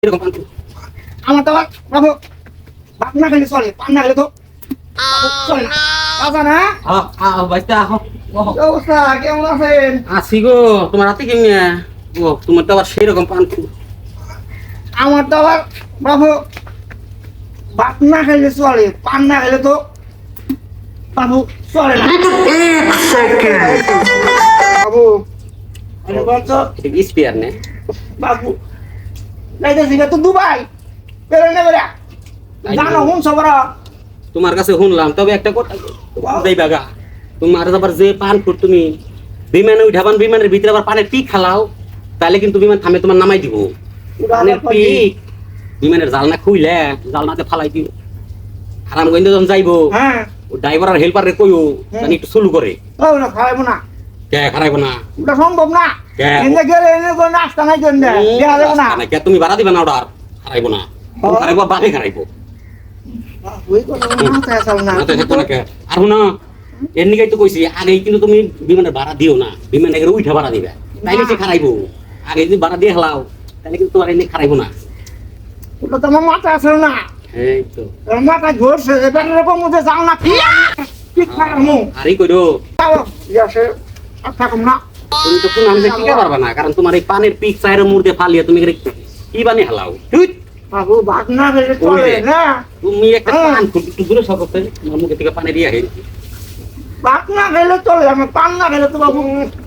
এরকম পান খাও। আমার তো বাবু বাপ না খেলে চলে পান না খেলে তো চলে না বাবা না বাইস্তা আহ কি অবস্থা কেমন আছেন আসি গো তোমার হাতে কেমনি ও তোমার তো আবার সেই রকম পান খাও। আমার তো আবার বাবু বাপ না খেলে চলে পান না খেলে তো বাবু চলে না বাবু আমি বলছো এটা স্পিয়ার নে বাবু লাইতেছি তো দুবাই বেরো না বেরা জানো হুন সবার তোমার কাছে শুনলাম তবে একটা কথা দেইবা গা তোমার আবার যে পান ফুট তুমি বিমানে উঠাবান বিমানের ভিতরে আবার পানের পিক খালাও তাহলে কিন্তু বিমান থামে তোমার নামাই দিব পানের পিক বিমানের জালনা খুইলে জালনাতে ফালাই দিও হারাম গইন্দ যখন যাইবো হ্যাঁ ও ড্রাইভার আর হেল্পার রে কইও জানি একটু শুরু করে ও না খাইবো না কে খারাইবো না ওটা সম্ভব না কে? এনে গেলে এনে কোনো নাস্তা নাই জন্য দেওয়া যাবে না কে তুমি বাড়া দিবা না অর্ডার খারাইবো না খারাইবো বাপে খারাইবো ওই কোনো মাথায় আসল না মাথায় থাকতো না কে আর না এর নিকাই তো কইছি আগেই কিন্তু তুমি বিমানের ভাড়া দিও না বিমান এর উঠা ভাড়া দিবে তাইলে সে খারাইবো আগে যদি ভাড়া দিয়ে হেলাও তাহলে কিন্তু তোমার এনে খারাইবো না ওটা তো আমার মাথায় আসল না এই তো আমার মাথায় ঘুরছে এবার এরকম মধ্যে যাও না ঠিক থাকবো আরই কইরো তাও ইয়াসে আর থাকুম না তুমি তো কোন আমি টিকা পারবা না কারণ তোমার এই পানের পিক চায়ের মুড়তে ফালিয়ে তুমি কি বানি হেলাও হুইট বাবু ভাগ না গেলে চলে না তুমি একটা পান একটু দূরে সকতে আমার মুখে থেকে পানি দিয়ে হে ভাগ না গেলে চলে আমি পান না গেলে তো বাবু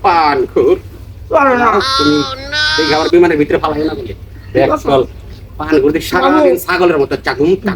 পান খুর চলে না তুমি এই খাবার বিমানের ভিতরে ফালাই না বলে দেখ চল পান করতে সারাদিন ছাগলের মতো চাকুম